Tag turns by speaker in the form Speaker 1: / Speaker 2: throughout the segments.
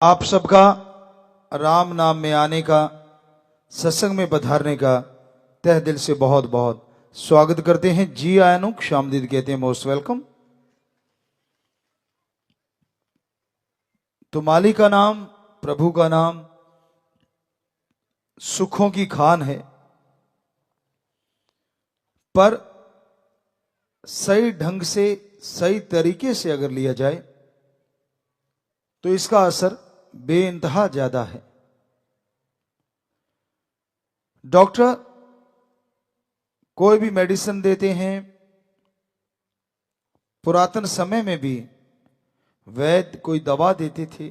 Speaker 1: आप सबका राम नाम में आने का, सत्संग में पधारने का तहे दिल से बहुत बहुत स्वागत करते हैं। जी आयनुक शामदीद कहते हैं, मोस्ट वेलकम। तो मालिक का नाम, प्रभु का नाम सुखों की खान है, पर सही ढंग से, सही तरीके से अगर लिया जाए तो इसका असर बेइंतहा ज्यादा है। डॉक्टर कोई भी मेडिसिन देते हैं, पुरातन समय में भी वैद्य कोई दवा देते थे,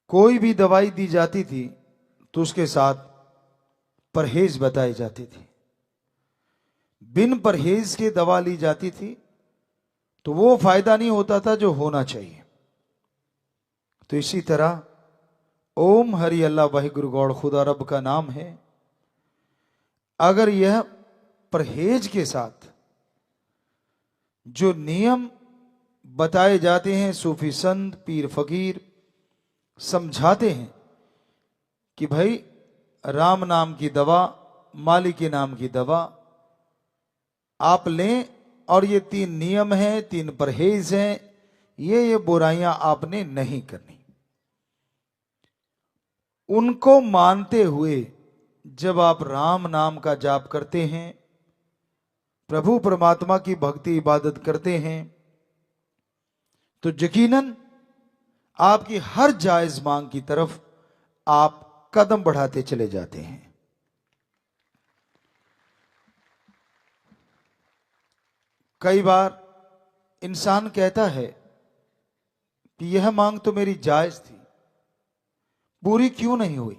Speaker 1: कोई भी दवाई दी जाती थी तो उसके साथ परहेज बताए जाते थे। बिन परहेज के दवा ली जाती थी तो वो फायदा नहीं होता था जो होना चाहिए। तो इसी तरह ओम हरि अल्लाह वाहिगुरु गौड़ खुदा रब का नाम है। अगर यह परहेज के साथ जो नियम बताए जाते हैं, सूफी संत पीर फकीर समझाते हैं कि भाई राम नाम की दवा, मालिक के नाम की दवा आप लें, और ये 3 नियम हैं, 3 परहेज हैं, ये बुराइयां आपने नहीं करनी। उनको मानते हुए जब आप राम नाम का जाप करते हैं, प्रभु परमात्मा की भक्ति इबादत करते हैं, तो यकीनन आपकी हर जायज मांग की तरफ आप कदम बढ़ाते चले जाते हैं। कई बार इंसान कहता है कि यह मांग तो मेरी जायज थी, पूरी क्यों नहीं हुई?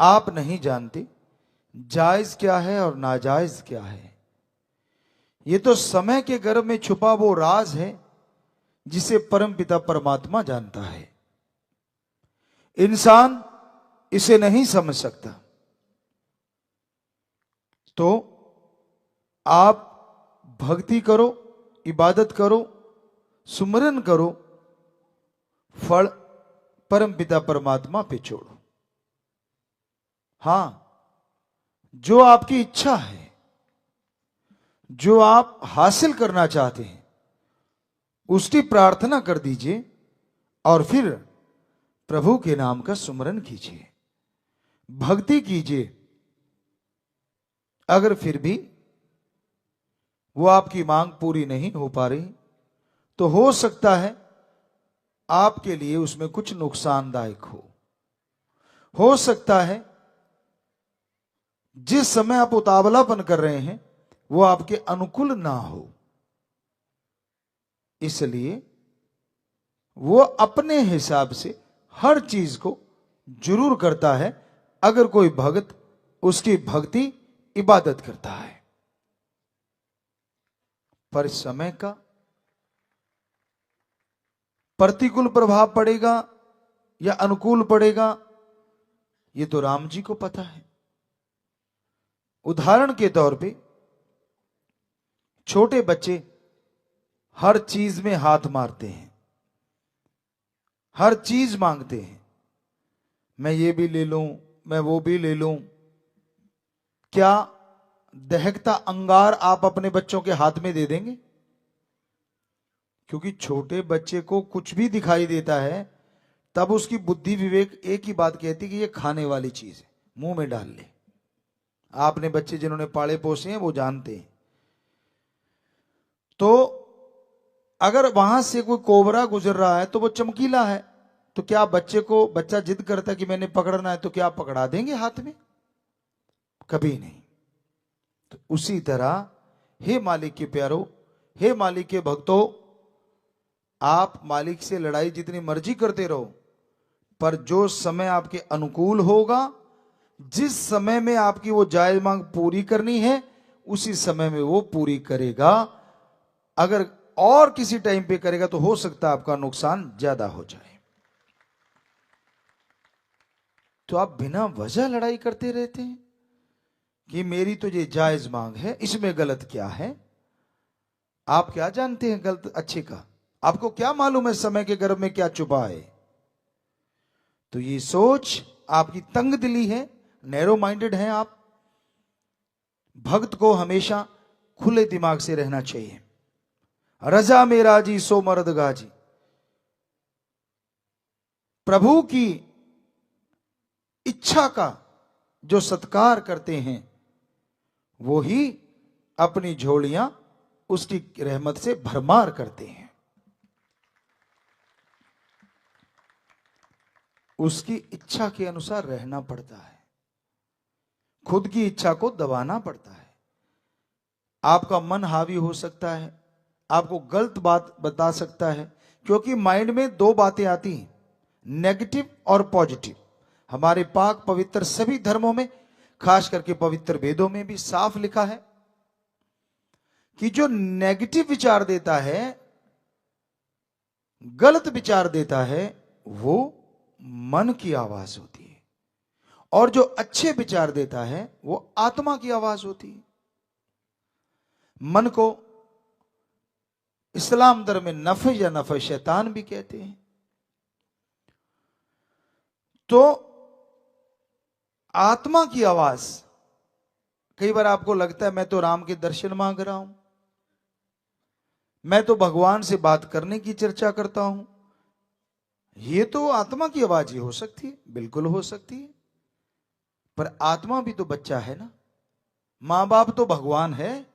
Speaker 1: आप नहीं जानते जायज क्या है और नाजायज क्या है। यह तो समय के गर्भ में छुपा वो राज है जिसे परमपिता परमात्मा जानता है। इंसान इसे नहीं समझ सकता। तो आप भक्ति करो, इबादत करो, सुमरन करो, फल परमपिता परमात्मा पे छोड़ो। हां, जो आपकी इच्छा है, जो आप हासिल करना चाहते हैं, उसकी प्रार्थना कर दीजिए और फिर प्रभु के नाम का सुमरन कीजिए, भक्ति कीजिए। अगर फिर भी वो आपकी मांग पूरी नहीं हो पा रही तो हो सकता है आपके लिए उसमें कुछ नुकसानदायक हो सकता है जिस समय आप उतावलापन कर रहे हैं वो आपके अनुकूल ना हो। इसलिए वो अपने हिसाब से हर चीज को जरूर करता है अगर कोई भक्त उसकी भक्ति इबादत करता है। पर समय का प्रतिकूल प्रभाव पड़ेगा या अनुकूल पड़ेगा, ये तो राम जी को पता है। उदाहरण के तौर पे छोटे बच्चे हर चीज में हाथ मारते हैं, हर चीज मांगते हैं, मैं ये भी ले लूं, मैं वो भी ले लूं। क्या दहकता अंगार आप अपने बच्चों के हाथ में दे देंगे? क्योंकि छोटे बच्चे को कुछ भी दिखाई देता है तब उसकी बुद्धि विवेक एक ही बात कहती कि ये खाने वाली चीज है, मुंह में डाल ले। आपने बच्चे जिन्होंने पाले पोसे हैं वो जानते हैं। तो अगर वहां से कोई कोबरा गुजर रहा है तो वो चमकीला है, तो क्या बच्चा जिद करता है कि मैंने पकड़ना है, तो क्या आप पकड़ा देंगे हाथ में? कभी नहीं। तो उसी तरह हे मालिक के प्यारो, हे मालिक के भक्तों, आप मालिक से लड़ाई जितनी मर्जी करते रहो, पर जो समय आपके अनुकूल होगा, जिस समय में आपकी वो जायज मांग पूरी करनी है उसी समय में वो पूरी करेगा। अगर और किसी टाइम पे करेगा तो हो सकता है आपका नुकसान ज्यादा हो जाए। तो आप बिना वजह लड़ाई करते रहते हैं कि मेरी तो ये जायज मांग है, इसमें गलत क्या है? आप क्या जानते हैं गलत अच्छे का? आपको क्या मालूम है समय के गर्भ में क्या छुपा है? तो ये सोच आपकी तंग दिली है, नैरो माइंडेड हैं आप। भक्त को हमेशा खुले दिमाग से रहना चाहिए। रजा में राजी सो मर्द गाजी। प्रभु की इच्छा का जो सत्कार करते हैं वो ही अपनी झोलियां उसकी रहमत से भरमार करते हैं। उसकी इच्छा के अनुसार रहना पड़ता है, खुद की इच्छा को दबाना पड़ता है। आपका मन हावी हो सकता है, आपको गलत बात बता सकता है, क्योंकि माइंड में दो बातें आती हैं, नेगेटिव और पॉजिटिव। हमारे पाक पवित्र सभी धर्मों में, खास करके पवित्र वेदों में भी साफ लिखा है कि जो नेगेटिव विचार देता है, गलत विचार देता है, वो मन की आवाज होती है, और जो अच्छे विचार देता है वो आत्मा की आवाज होती है। मन को इस्लाम धर्म में नफ़ या नफ़ शैतान भी कहते हैं। तो आत्मा की आवाज, कई बार आपको लगता है मैं तो राम के दर्शन मांग रहा हूं, मैं तो भगवान से बात करने की चर्चा करता हूं। ये तो आत्मा की आवाज ही हो सकती है, बिल्कुल हो सकती है, पर आत्मा भी तो बच्चा है ना। मां बाप तो भगवान है।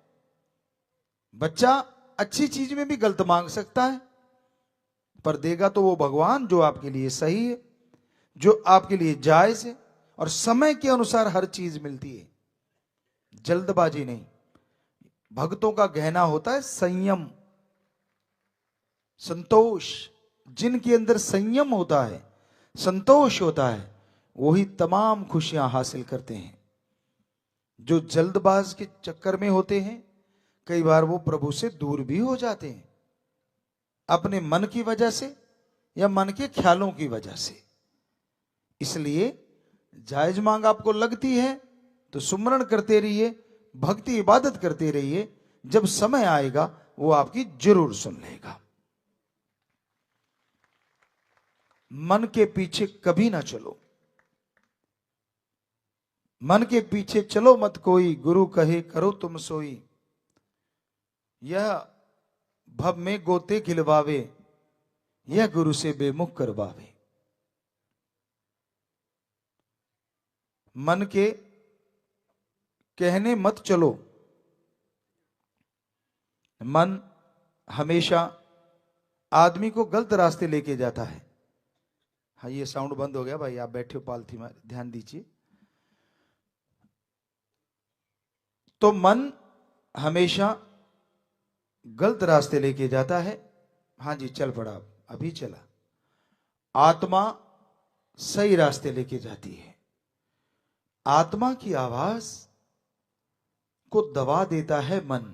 Speaker 1: बच्चा अच्छी चीज में भी गलत मांग सकता है, पर देगा तो वो भगवान जो आपके लिए सही है, जो आपके लिए जायज है, और समय के अनुसार हर चीज मिलती है, जल्दबाजी नहीं। भक्तों का गहना होता है संयम, संतोष। जिनके अंदर संयम होता है, संतोष होता है, वही तमाम खुशियां हासिल करते हैं। जो जल्दबाज के चक्कर में होते हैं, कई बार वो प्रभु से दूर भी हो जाते हैं, अपने मन की वजह से या मन के ख्यालों की वजह से। इसलिए जायज मांग आपको लगती है तो सुमरण करते रहिए, भक्ति इबादत करते रहिए। जब समय आएगा वो आपकी जरूर सुन लेगा। मन के पीछे कभी ना चलो, मन के पीछे चलो मत कोई, गुरु कहे करो तुम सोई। यह भव में गोते खिलवावे, यह गुरु से बेमुख करवावे। मन के कहने मत चलो। मन हमेशा आदमी को गलत रास्ते लेके जाता है। हाँ, ये साउंड बंद हो गया भाई, आप बैठे हो पालथी में, ध्यान दीजिए। तो मन हमेशा गलत रास्ते लेके जाता है। हाँ जी, चल पड़ा, अभी चला। आत्मा सही रास्ते लेके जाती है। आत्मा की आवाज को दबा देता है मन,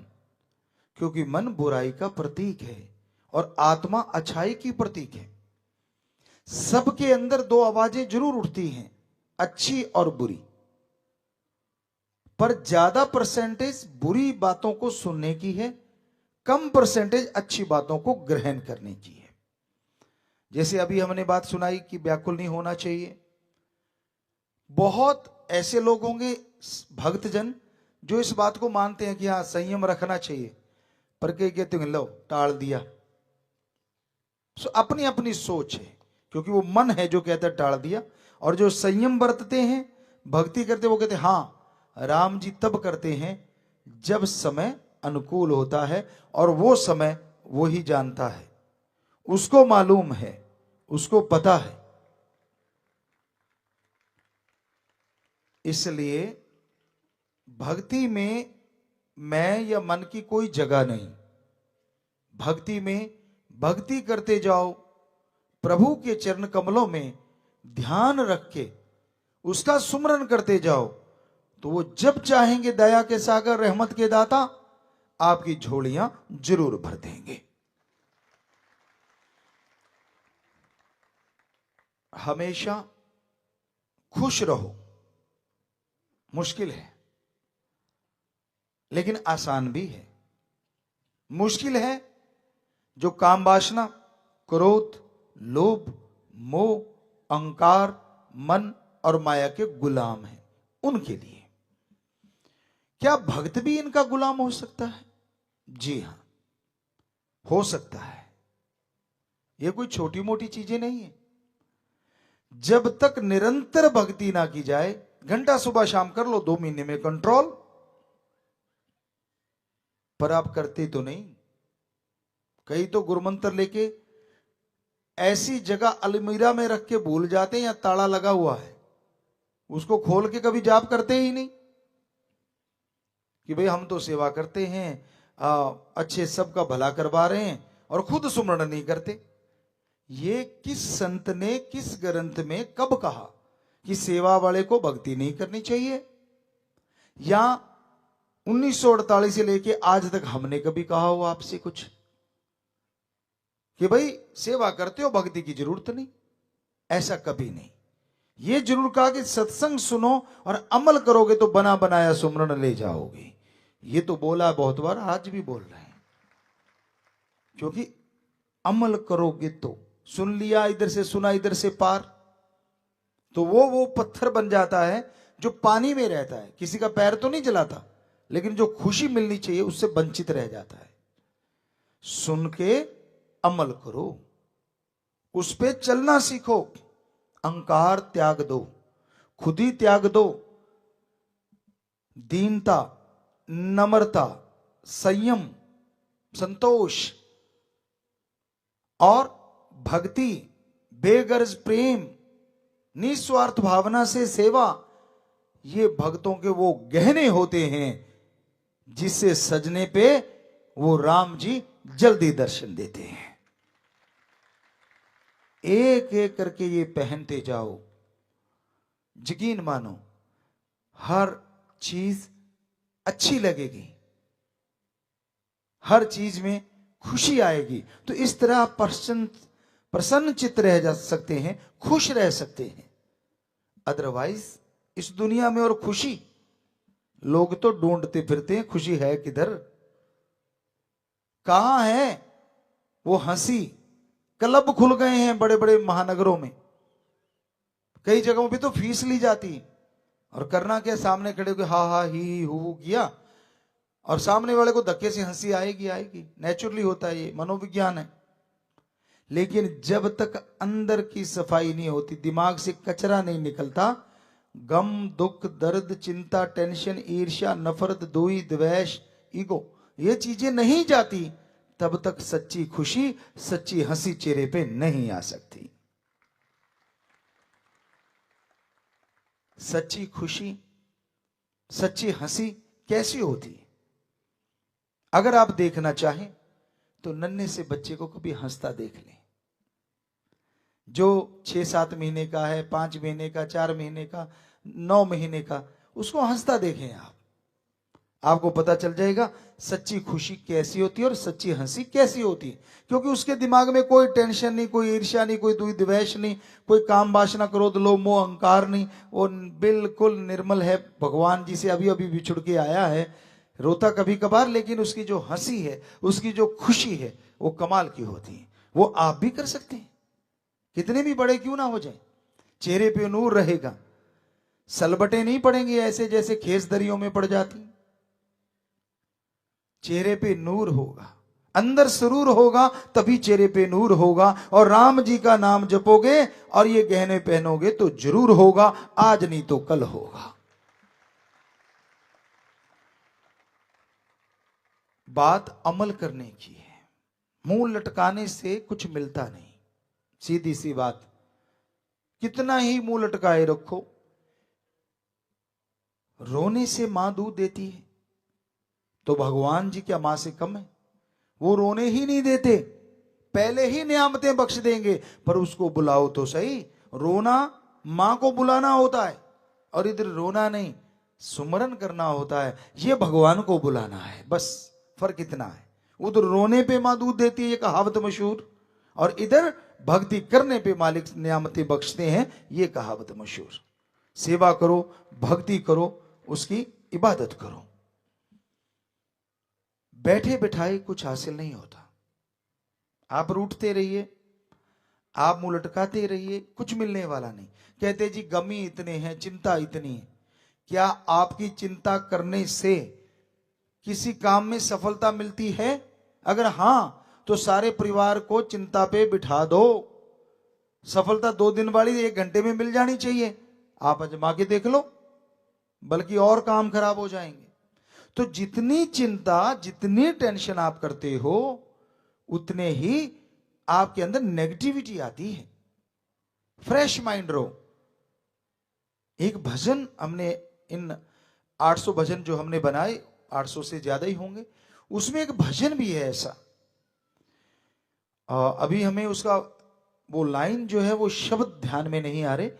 Speaker 1: क्योंकि मन बुराई का प्रतीक है और आत्मा अच्छाई की प्रतीक है। सबके अंदर दो आवाजें जरूर उठती हैं, अच्छी और बुरी, पर ज्यादा परसेंटेज बुरी बातों को सुनने की है, कम परसेंटेज अच्छी बातों को ग्रहण करने की है। जैसे अभी हमने बात सुनाई कि व्याकुल नहीं होना चाहिए। बहुत ऐसे लोग होंगे भक्तजन जो इस बात को मानते हैं कि हाँ संयम रखना चाहिए, पर कई कहते हैं लो टाल दिया। अपनी अपनी सोच है, क्योंकि वो मन है जो कहता है टाल दिया। और जो संयम बरतते हैं, भक्ति करते हैं, वो कहते हैं हाँ राम जी तब करते हैं जब समय अनुकूल होता है, और वो समय वो ही जानता है, उसको मालूम है, उसको पता है। इसलिए भक्ति में मैं या मन की कोई जगह नहीं। भक्ति में भक्ति करते जाओ, प्रभु के चरण कमलों में ध्यान रख के उसका सुमरन करते जाओ, तो वो जब चाहेंगे दया के सागर रहमत के दाता आपकी झोलियां जरूर भर देंगे। हमेशा खुश रहो। मुश्किल है लेकिन आसान भी है। मुश्किल है जो काम वासना, क्रोध, लोभ, मोह, अहंकार, मन और माया के गुलाम हैं, उनके लिए। क्या भक्त भी इनका गुलाम हो सकता है? जी हां, हो सकता है। ये कोई छोटी मोटी चीजें नहीं है। जब तक निरंतर भक्ति ना की जाए, घंटा सुबह शाम कर लो, 2 महीने में कंट्रोल, पर आप करते तो नहीं। कई तो गुरुमंत्र लेके ऐसी जगह अलमीरा में रख के भूल जाते हैं या ताला लगा हुआ है, उसको खोल के कभी जाप करते ही नहीं कि भाई हम तो सेवा करते हैं, अच्छे सबका भला करवा रहे हैं, और खुद सुमरण नहीं करते। ये किस संत ने किस ग्रंथ में कब कहा कि सेवा वाले को भक्ति नहीं करनी चाहिए? या 1948 से लेके आज तक हमने कभी कहा हो आपसे कुछ कि भाई सेवा करते हो, भक्ति की जरूरत नहीं? ऐसा कभी नहीं। ये जरूर कहा कि सत्संग सुनो और अमल करोगे तो बना बनाया सुमरण ले जाओगे। ये तो बोला बहुत बार, आज भी बोल रहे हैं, क्योंकि अमल करोगे तो, सुन लिया इधर से, सुना इधर से पार, तो वो पत्थर बन जाता है जो पानी में रहता है, किसी का पैर तो नहीं जलाता, लेकिन जो खुशी मिलनी चाहिए उससे वंचित रह जाता है। सुन के अमल करो, उस पे चलना सीखो, अहंकार त्याग दो, खुद ही त्याग दो, दीनता, नम्रता, संयम, संतोष और भक्ति, बेगर्ज प्रेम, निस्वार्थ भावना से सेवा, ये भक्तों के वो गहने होते हैं जिससे सजने पे वो राम जी जल्दी दर्शन देते हैं। एक एक करके ये पहनते जाओ, यकीन मानो हर चीज अच्छी लगेगी, हर चीज में खुशी आएगी। तो इस तरह आप प्रसन्न चित्त रह जा सकते हैं, खुश रह सकते हैं। अदरवाइज इस दुनिया में और खुशी, लोग तो ढूंढते फिरते हैं खुशी है किधर, कहां है वो हंसी। क्लब खुल गए हैं बड़े बड़े महानगरों में, कई जगहों पे तो फीस ली जाती है, और करना क्या, सामने खड़े होकर हा हा ही हु किया, और सामने वाले को धक्के से हंसी आएगी आएगी, नेचुरली होता है, ये मनोविज्ञान है। लेकिन जब तक अंदर की सफाई नहीं होती, दिमाग से कचरा नहीं निकलता, गम, दुख, दर्द, चिंता, टेंशन, ईर्ष्या, नफरत, दोई, द्वेष, ईगो, ये चीजें नहीं जाती, तब तक सच्ची खुशी, सच्ची हंसी चेहरे पे नहीं आ सकती। सच्ची खुशी, सच्ची हंसी कैसी होती है? अगर आप देखना चाहें तो नन्हे से बच्चे को कभी हंसता देख लें, जो 6-7 महीने का है, 5 महीने का, 4 महीने का, 9 महीने का, उसको हंसता देखें आप, आपको पता चल जाएगा सच्ची खुशी कैसी होती है और सच्ची हंसी कैसी होती है। क्योंकि उसके दिमाग में कोई टेंशन नहीं, कोई ईर्ष्या नहीं, कोई द्वेष नहीं, कोई काम वासना, क्रोध, लोभ, मोह, अहंकार नहीं, वो बिल्कुल निर्मल है। भगवान जी से अभी अभी बिछुड़ के आया है, रोता कभी कभार, लेकिन उसकी जो हंसी है, उसकी जो खुशी है, वो कमाल की होती है। वो आप भी कर सकते हैं, कितने भी बड़े क्यों ना हो जाए, चेहरे पे नूर रहेगा, सलबटे नहीं पड़ेंगे ऐसे जैसे खेस दरियों में पड़ जाती, चेहरे पे नूर होगा, अंदर सुरूर होगा, तभी चेहरे पे नूर होगा। और राम जी का नाम जपोगे और ये गहने पहनोगे तो जरूर होगा, आज नहीं तो कल होगा। बात अमल करने की है, मुंह लटकाने से कुछ मिलता नहीं, सीधी सी बात। कितना ही मुंह लटकाए रखो, रोने से मां दूध देती है, तो भगवान जी क्या मां से कम है? वो रोने ही नहीं देते, पहले ही नियामतें बख्श देंगे, पर उसको बुलाओ तो सही। रोना मां को बुलाना होता है, और इधर रोना नहीं, सुमरन करना होता है, ये भगवान को बुलाना है, बस फर्क इतना है। उधर रोने पे मां दूध देती है, ये कहावत मशहूर, और इधर भक्ति करने पे मालिक नियामतें बख्शते हैं, ये कहावत मशहूर। सेवा करो, भक्ति करो, उसकी इबादत करो। बैठे बिठाए कुछ हासिल नहीं होता, आप रूठते रहिए, आप मुंह लटकाते रहिए, कुछ मिलने वाला नहीं। कहते जी गम ही इतने हैं, चिंता इतनी है। क्या आपकी चिंता करने से किसी काम में सफलता मिलती है? अगर हां तो सारे परिवार को चिंता पे बिठा दो। सफलता 2 दिन वाली 1 घंटे में मिल जानी चाहिए। आप आजमा के देख लो, बल्कि और काम खराब हो जाएंगे। तो जितनी चिंता, जितनी टेंशन आप करते हो, उतने ही आपके अंदर नेगेटिविटी आती है। फ्रेश माइंड रहो। एक भजन हमने, इन 800 भजन जो हमने बनाए, 800 से ज्यादा ही होंगे, उसमें एक भजन भी है ऐसा। अभी हमें उसका वो लाइन जो है, वो शब्द ध्यान में नहीं आ रहे,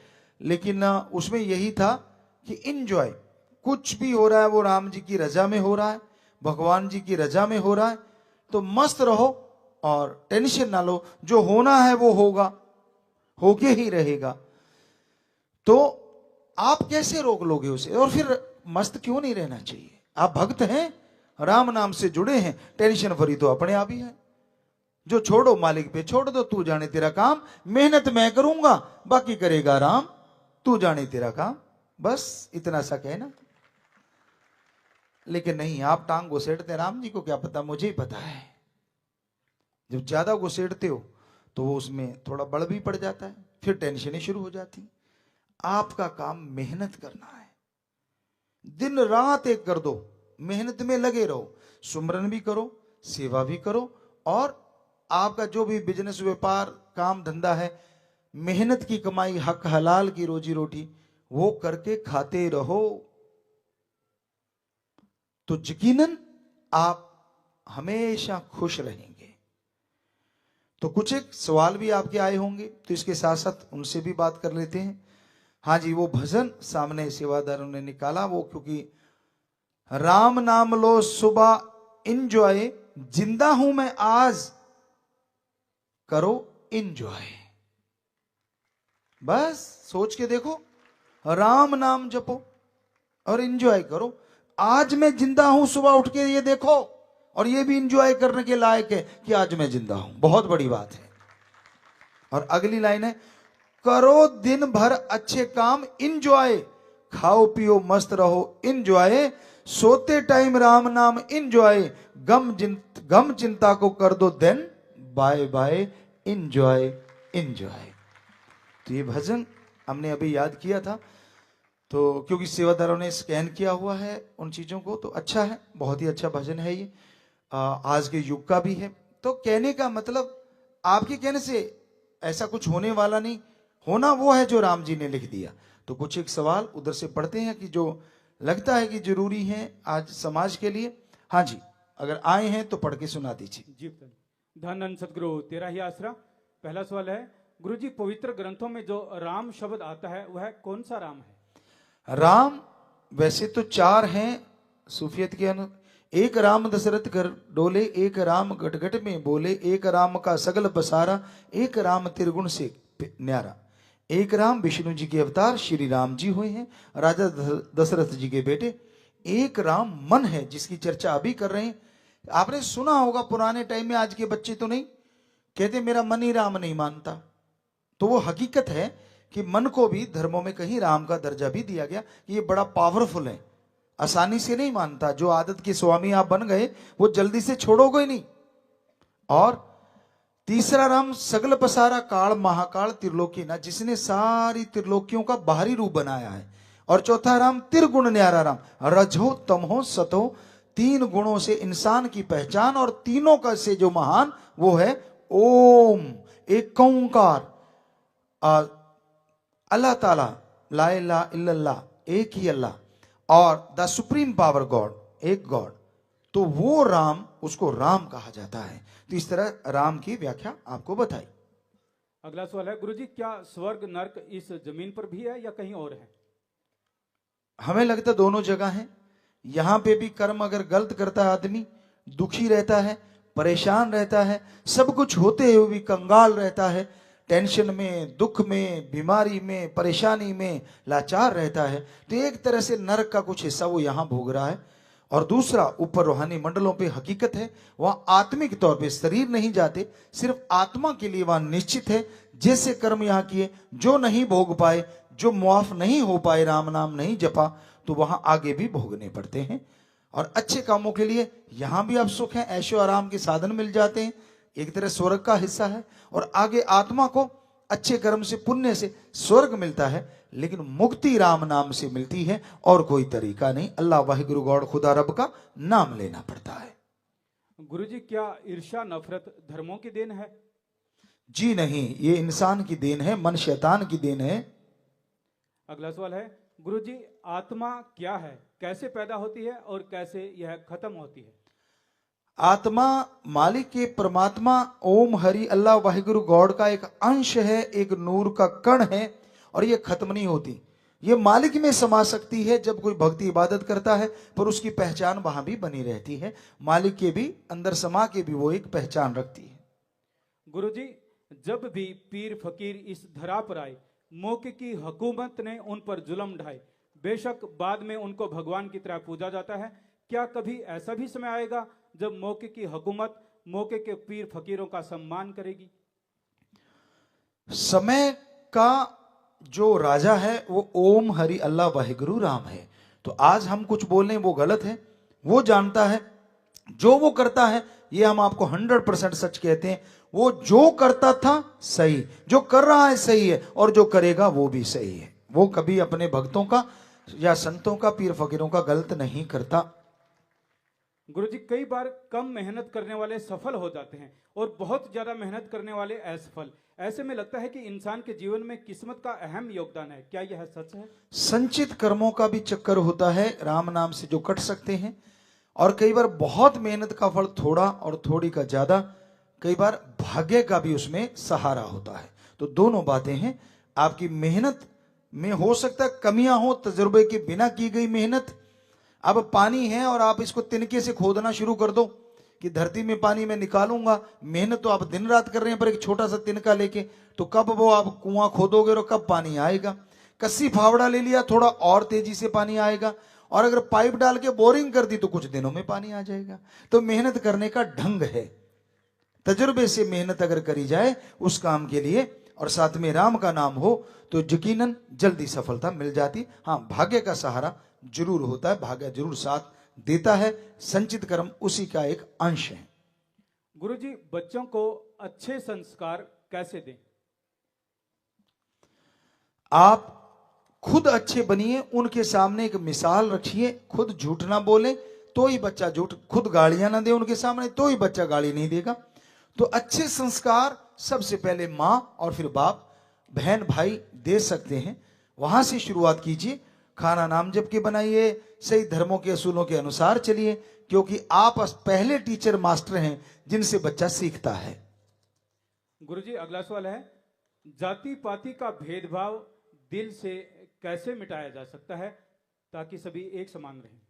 Speaker 1: लेकिन उसमें यही था कि इंजॉय, कुछ भी हो रहा है वो राम जी की रजा में हो रहा है, भगवान जी की रजा में हो रहा है, तो मस्त रहो और टेंशन ना लो। जो होना है वो होगा, होके ही रहेगा। तो आप कैसे रोक लोगे उसे? और फिर मस्त क्यों नहीं रहना चाहिए? आप भक्त हैं, राम नाम से जुड़े हैं, टेंशन फ्री तो अपने आप ही है। जो छोड़ो मालिक पे छोड़ दो, तू जाने तेरा काम, मेहनत मैं करूंगा बाकी करेगा राम, तू जाने तेरा काम। बस इतना सा कहना। लेकिन नहीं, आप टांग घुसेड़ते, राम जी को क्या पता, मुझे ही पता है। जब ज्यादा घुसेड़ते हो तो वो उसमें थोड़ा बड़ भी पड़ जाता है, फिर टेंशनें शुरू हो जाती। आपका काम मेहनत करना है, दिन रात एक कर दो, मेहनत में लगे रहो, सुमरन भी करो, सेवा भी करो, और आपका जो भी बिजनेस, व्यापार, काम धंधा है, मेहनत की कमाई, हक हलाल की रोजी रोटी, वो करके खाते रहो। तो यकीनन आप हमेशा खुश रहेंगे। तो कुछ एक सवाल भी आपके आए होंगे, तो इसके साथ साथ उनसे भी बात कर लेते हैं। हाँ जी, वो भजन सामने सेवादारों ने निकाला, वो क्योंकि राम नाम लो सुबह इंजॉय, जिंदा हूं मैं आज करो इंजॉय। बस सोच के देखो, राम नाम जपो और इंजॉय करो। आज मैं जिंदा हूं, सुबह उठ के ये देखो, और ये भी इंजॉय करने के लायक है कि आज मैं जिंदा हूं, बहुत बड़ी बात है। और अगली लाइन है, करो दिन भर अच्छे काम इंजॉय, खाओ पियो मस्त रहो इंजॉय, सोते टाइम राम नाम इंजॉय, गम चिंता को कर दो then bye bye enjoy enjoy. तो ये भजन हमने अभी याद किया था, तो क्योंकि सेवादारों ने स्कैन किया हुआ है उन चीजों को, तो अच्छा है, बहुत ही अच्छा भजन है ये। आज के युग का भी है। तो कहने का मतलब, आपके कहने से ऐसा कुछ होने वाला नहीं, होना वो है जो राम जी ने लिख दिया। तो कुछ एक सवाल उधर से पढ़ते हैं कि जो लगता है कि जरूरी है आज समाज के लिए। हाँ जी, अगर आए हैं तो पढ़ के सुना दीजिए
Speaker 2: जी। धन सदगुरु तेरा ही आसरा। पहला सवाल है, गुरु जी पवित्र ग्रंथों में जो राम शब्द आता है वह कौन सा राम है?
Speaker 1: राम वैसे तो 4 हैं सूफियत के अनुसार। एक राम दशरथ घर डोले, एक राम गटगट में बोले, एक राम का सगल पसारा, एक राम त्रिगुण से न्यारा। एक राम विष्णु जी के अवतार श्री राम जी हुए हैं, राजा दशरथ जी के बेटे। एक राम मन है, जिसकी चर्चा अभी कर रहे हैं। आपने सुना होगा पुराने टाइम में, आज के बच्चे तो नहीं कहते मेरा मन ही राम नहीं मानता। तो वो हकीकत है कि मन को भी धर्मों में कहीं राम का दर्जा भी दिया गया। ये बड़ा पावरफुल है, आसानी से नहीं मानता। जो आदत के स्वामी आप बन गए, वो जल्दी से छोड़ोगे नहीं। और तीसरा राम सगल पसारा, काल महाकाल त्रिलोकी ना, जिसने सारी त्रिलोकियों का बाहरी रूप बनाया है। और चौथा राम त्रिगुण न्यारा राम, रजो तमहो सतो, 3 गुणों से इंसान की पहचान, और तीनों का से जो महान वो है ओम, एक ओंकार, अल्लाह ताला, ला इलाहा इल्लल्लाह, एक ही अल्लाह, और द सुप्रीम पावर गॉड, एक गॉड। तो वो राम, उसको राम कहा जाता है। तो इस तरह राम की व्याख्या आपको बताई।
Speaker 2: अगला सवाल है, गुरु जी क्या स्वर्ग नरक इस जमीन पर भी है या कहीं और है?
Speaker 1: हमें लगता दोनों जगह है। यहां पे भी कर्म अगर गलत करता है आदमी, दुखी रहता है, परेशान रहता है, सब कुछ होते हुए भी कंगाल रहता है, टेंशन में, दुख में, बीमारी में, परेशानी में लाचार रहता है, तो एक तरह से नरक का कुछ हिस्सा वो यहां भोग रहा है। और दूसरा ऊपर रूहानी मंडलों पे हकीकत है, वहां आत्मिक तौर पे शरीर नहीं जाते, सिर्फ आत्मा के लिए वहां निश्चित है। जैसे कर्म यहां किए, जो नहीं भोग पाए, जो मुआफ नहीं हो पाए, राम नाम नहीं जपा, तो वहां आगे भी भोगने पड़ते हैं। और अच्छे कामों के लिए यहां भी अब सुख है, ऐशो आराम के साधन मिल जाते हैं, एक तरह स्वर्ग का हिस्सा है। और आगे आत्मा को अच्छे कर्म से, पुण्य से स्वर्ग मिलता है, लेकिन मुक्ति राम नाम से मिलती है, और कोई तरीका नहीं। अल्लाह वाहिगुरु गॉड खुदा रब का नाम लेना पड़ता है।
Speaker 2: गुरुजी, क्या ईर्ष्या नफरत धर्मों की देन है?
Speaker 1: जी नहीं, ये इंसान की देन है, मन शैतान की देन है।
Speaker 2: अगला सवाल है, गुरुजी आत्मा क्या है, कैसे पैदा होती है और कैसे यह खत्म होती है?
Speaker 1: आत्मा मालिक के परमात्मा ओम हरि अल्लाह वाहिगुरु गॉड का एक अंश है, एक नूर का कण है, और ये खत्म नहीं होती। ये मालिक में समा सकती है जब कोई भक्ति इबादत करता है, पर उसकी पहचान वहां भी बनी रहती है। मालिक के भी अंदर समा के भी वो एक पहचान रखती है।
Speaker 2: गुरुजी, जब भी पीर फकीर इस धरा पर आए, मौके की हुकूमत ने उन पर जुल्म ढाए, बेशक बाद में उनको भगवान की तरह पूजा जाता है। क्या कभी ऐसा भी समय आएगा जब मौके की हुकूमत मौके के पीर फकीरों का सम्मान करेगी?
Speaker 1: समय का जो राजा है वो ओम हरि अल्लाह वाहिगुरु राम है। तो आज हम कुछ बोल रहे हैं वो गलत है, वो जानता है। जो वो करता है, ये हम आपको 100% सच कहते हैं, वो जो करता था सही, जो कर रहा है सही है, और जो करेगा वो भी सही है। वो कभी अपने भक्तों का या संतों का, पीर फकीरों का गलत नहीं करता।
Speaker 2: गुरुजी, कई बार कम मेहनत करने वाले सफल हो जाते हैं और बहुत ज्यादा मेहनत करने वाले असफल। ऐसे में लगता है कि इंसान के जीवन में किस्मत का अहम योगदान है। क्या यह सच है?
Speaker 1: संचित कर्मों का भी चक्कर होता है, राम नाम से जो कट सकते हैं। और कई बार बहुत मेहनत का फल थोड़ा और थोड़ी का ज्यादा, कई बार भाग्य का भी उसमें सहारा होता है। तो दोनों बातें हैं। आपकी मेहनत में हो सकता है कमियां हो, तजुर्बे के बिना की गई मेहनत। अब पानी है और आप इसको तिनके से खोदना शुरू कर दो कि धरती में पानी मैं निकालूंगा, मेहनत तो आप दिन रात कर रहे हैं, पर एक छोटा सा तिनका लेके, तो कब वो आप कुआं खोदोगे और कब पानी आएगा? कस्सी फावड़ा ले लिया, थोड़ा और तेजी से पानी आएगा, और अगर पाइप डाल के बोरिंग कर दी तो कुछ दिनों में पानी आ जाएगा। तो मेहनत करने का ढंग है, तजुर्बे से मेहनत अगर करी जाए उस काम के लिए, और साथ में राम का नाम हो, तो यकीनन जल्दी सफलता मिल जाती। हाँ, भाग्य का सहारा जरूर होता है, भाग्य जरूर साथ देता है। संचित कर्म उसी का एक अंश है।
Speaker 2: गुरुजी, बच्चों को अच्छे संस्कार कैसे दें?
Speaker 1: आप खुद अच्छे बनिए, उनके सामने एक मिसाल रखिए। खुद झूठ ना बोले तो ही बच्चा झूठ, खुद गालियां ना दे उनके सामने तो ही बच्चा गाली नहीं देगा। तो अच्छे संस्कार सबसे पहले मां और फिर बाप, बहन भाई दे सकते हैं। वहां से शुरुआत कीजिए। खाना नाम जप के बनाइए, सही धर्मों के असूलों के अनुसार चलिए, क्योंकि आप पहले टीचर मास्टर हैं जिनसे बच्चा सीखता है।
Speaker 2: गुरुजी, अगला सवाल है, जाति पाति का भेदभाव दिल से कैसे मिटाया जा सकता है ताकि सभी एक समान रहें?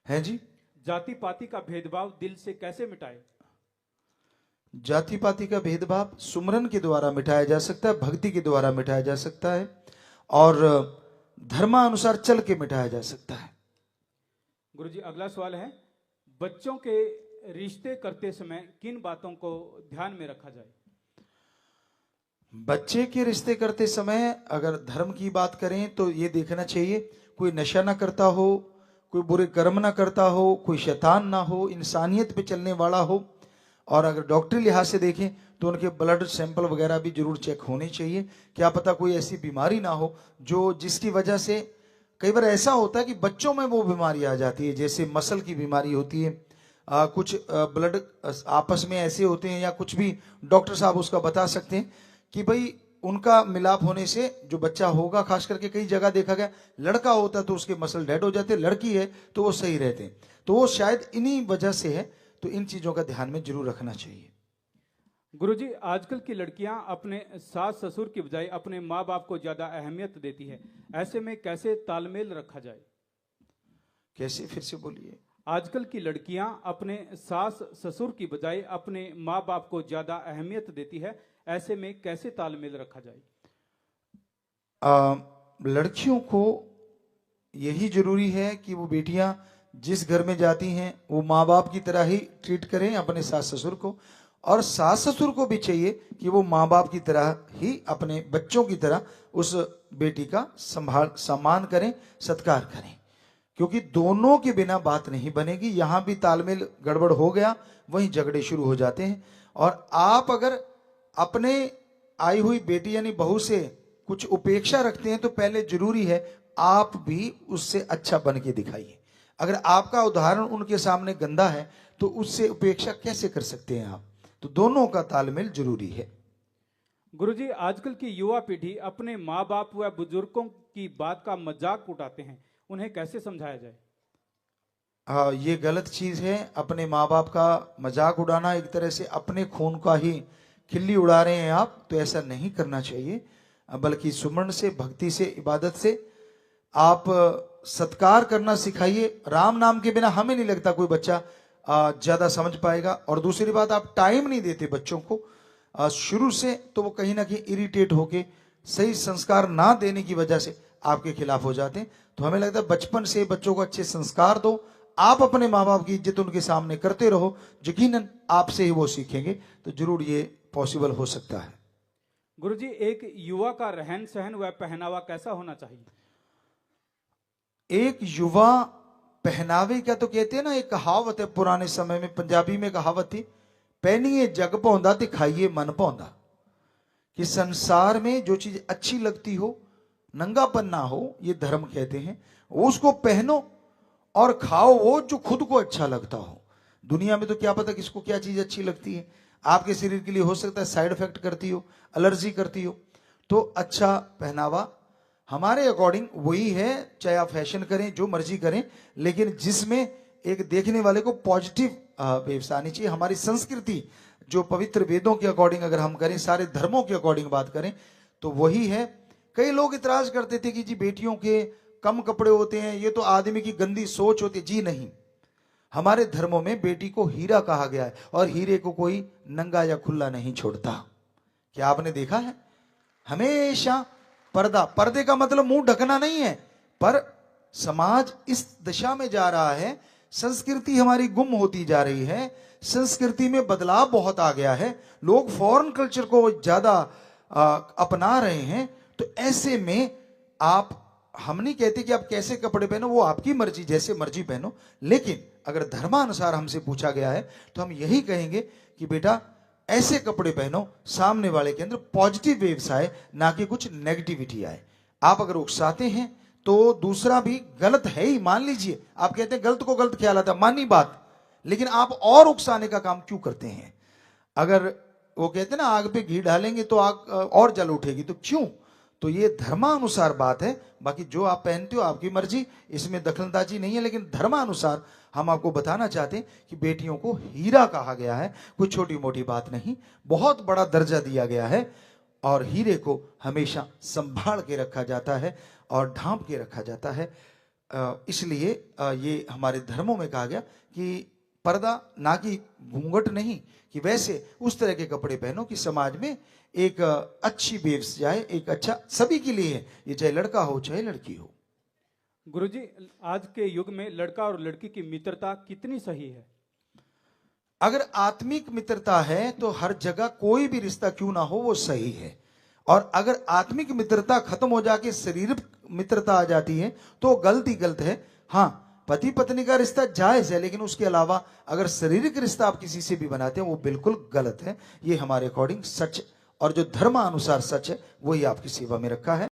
Speaker 1: है जी,
Speaker 2: जाति पाति का भेदभाव दिल से कैसे मिटाए?
Speaker 1: जाति पाति का भेदभाव सुमरन के द्वारा मिटाया जा सकता है, भक्ति के द्वारा मिटाया जा सकता है, और धर्मानुसार चल के मिटाया जा सकता है।
Speaker 2: गुरुजी, अगला सवाल है, बच्चों के रिश्ते करते समय किन बातों को ध्यान में रखा जाए?
Speaker 1: बच्चे के रिश्ते करते समय अगर धर्म की बात करें तो ये देखना चाहिए कोई नशा ना करता हो, कोई बुरे कर्म ना करता हो, कोई शैतान ना हो, इंसानियत पे चलने वाला हो। और अगर डॉक्टरी लिहाज से देखें तो उनके ब्लड सैंपल वगैरह भी जरूर चेक होने चाहिए। क्या पता कोई ऐसी बीमारी ना हो जो जिसकी वजह से, कई बार ऐसा होता है कि बच्चों में वो बीमारी आ जाती है, जैसे मसल की बीमारी होती है, कुछ ब्लड आपस में ऐसे होते हैं, या कुछ भी डॉक्टर साहब उसका बता सकते हैं कि भाई उनका मिलाप होने से जो बच्चा होगा, खास करके कई जगह देखा गया लड़का होता तो उसके मसल डेड हो जाते, लड़की है तो वो सही रहते। तो वो शायद इन्हीं वजह से है। तो इन चीजों का ध्यान में जरूर रखना चाहिए।
Speaker 2: गुरुजी, आजकल की लड़कियां अपने सास ससुर की बजाय अपने माँ बाप को ज्यादा अहमियत देती है। ऐसे में कैसे तालमेल रखा जाए?
Speaker 1: कैसे, फिर से बोलिए।
Speaker 2: आजकल की लड़कियां अपने सास ससुर की बजाय अपने माँ बाप को ज्यादा अहमियत देती है। ऐसे में कैसे तालमेल रखा जाए?
Speaker 1: लड़कियों को यही जरूरी है कि वो बेटियां जिस घर में जाती हैं वो माँ बाप की तरह ही ट्रीट करें अपने सास ससुर को, और सास ससुर को भी चाहिए कि वो माँ बाप की तरह ही अपने बच्चों की तरह उस बेटी का सम्मान करें, सत्कार करें, क्योंकि दोनों के बिना बात नहीं बनेगी। यहां भी तालमेल गड़बड़ हो गया, वहीं झगड़े शुरू हो जाते हैं। और आप अगर अपने आई हुई बेटी यानी बहू से कुछ उपेक्षा रखते हैं तो पहले जरूरी है आप भी उससे अच्छा बन के दिखाइए। अगर आपका उदाहरण उनके सामने गंदा है तो उससे उपेक्षा कैसे कर सकते हैं आप? तो दोनों का तालमेल जरूरी है।
Speaker 2: गुरुजी, आजकल की युवा पीढ़ी अपने माँ बाप व बुजुर्गों की बात का मजाक उड़ाते हैं, उन्हें कैसे समझाया जाए?
Speaker 1: हाँ, ये गलत चीज है। अपने माँ बाप का मजाक उड़ाना, एक तरह से अपने खून का ही खिल्ली उड़ा रहे हैं आप, तो ऐसा नहीं करना चाहिए। बल्कि सुमरण से, भक्ति से, इबादत से आप सत्कार करना सिखाइए। राम नाम के बिना हमें नहीं लगता कोई बच्चा ज्यादा समझ पाएगा। और दूसरी बात, आप टाइम नहीं देते बच्चों को शुरू से, तो वो कहीं ना कहीं इरिटेट होके सही संस्कार ना देने की वजह से आपके खिलाफ हो जाते हैं। तो हमें लगता है बचपन से बच्चों को अच्छे संस्कार दो, आप अपने माँ बाप की इज्जत उनके सामने करते रहो, यकीनन आपसे ही वो सीखेंगे। तो जरूर ये पॉसिबल हो सकता है।
Speaker 2: गुरुजी, एक युवा का रहन सहन व पहनावा कैसा होना चाहिए?
Speaker 1: एक युवा पहनावे का तो कहते हैं ना, एक कहावत है पुराने समय में, पंजाबी में कहावत थी, पहनिए जग पौंदा ते खाइए मन पौंदा। कि संसार में जो चीज अच्छी लगती हो, नंगापन ना हो, ये धर्म कहते हैं, उसको पहनो और खाओ वो जो खुद को अच्छा लगता हो। दुनिया में तो क्या पता किसको क्या चीज अच्छी लगती है। आपके शरीर के लिए हो सकता है साइड इफेक्ट करती हो, एलर्जी करती हो। तो अच्छा पहनावा हमारे अकॉर्डिंग वही है, चाहे आप फैशन करें, जो मर्जी करें, लेकिन जिसमें एक देखने वाले को पॉजिटिव वेव्स आनी चाहिए। हमारी संस्कृति जो पवित्र वेदों के अकॉर्डिंग अगर हम करें, सारे धर्मों के अकॉर्डिंग बात करें, तो वही है। कई लोग इतराज करते थे कि जी बेटियों के कम कपड़े होते हैं, ये तो आदमी की गंदी सोच होती है। जी नहीं, हमारे धर्मों में बेटी को हीरा कहा गया है, और हीरे को कोई नंगा या खुला नहीं छोड़ता। क्या आपने देखा है? हमेशा पर्दा, पर्दे का मतलब मुंह ढकना नहीं है, पर समाज इस दिशा में जा रहा है, संस्कृति हमारी गुम होती जा रही है, संस्कृति में बदलाव बहुत आ गया है, लोग फॉरेन कल्चर को ज्यादा अपना रहे हैं। तो ऐसे में आप, हम नहीं कहते कि आप कैसे कपड़े पहनो, वो आपकी मर्जी, जैसे मर्जी पहनो, लेकिन अगर धर्मानुसार हमसे पूछा गया है तो हम यही कहेंगे कि बेटा ऐसे कपड़े पहनो सामने वाले के अंदर पॉजिटिव वेव्स आए, ना कि कुछ नेगेटिविटी आए। आप अगर उकसाते हैं तो दूसरा भी गलत है ही, मान लीजिए। आप कहते हैं गलत को गलत ख्याल आता है, मानी बात, लेकिन आप और उकसाने का काम क्यों करते हैं? अगर वो कहते हैं ना आग पे घी डालेंगे तो आग और जल उठेगी, तो क्यों? तो ये धर्मानुसार बात है। बाकी जो आप पहनते हो आपकी मर्जी, इसमें दखलंदाजी नहीं है, लेकिन धर्मानुसार हम आपको बताना चाहते हैं कि बेटियों को हीरा कहा गया है, कोई छोटी मोटी बात नहीं, बहुत बड़ा दर्जा दिया गया है। और हीरे को हमेशा संभाल के रखा जाता है और ढांप के रखा जाता है। इसलिए ये हमारे धर्मों में कहा गया कि पर्दा, ना कि घूंघट नहीं, कि वैसे उस तरह के कपड़े पहनो कि समाज में एक अच्छी वेव्स जाए, एक अच्छा सभी के लिए है, ये चाहे लड़का हो चाहे लड़की हो।
Speaker 2: गुरुजी, आज के युग में लड़का और लड़की की मित्रता कितनी सही है?
Speaker 1: अगर आत्मिक मित्रता है तो हर जगह कोई भी रिश्ता क्यों ना हो वो सही है। और अगर आत्मिक मित्रता खत्म हो जाके शारीरिक मित्रता आ जाती है तो गलत ही गलत है। हाँ, पति पत्नी का रिश्ता जायज है, लेकिन उसके अलावा अगर शारीरिक रिश्ता आप किसी से भी बनाते हैं वो बिल्कुल गलत है। ये हमारे अकॉर्डिंग सच, और जो धर्मानुसार सच है वही आपकी सेवा में रखा है।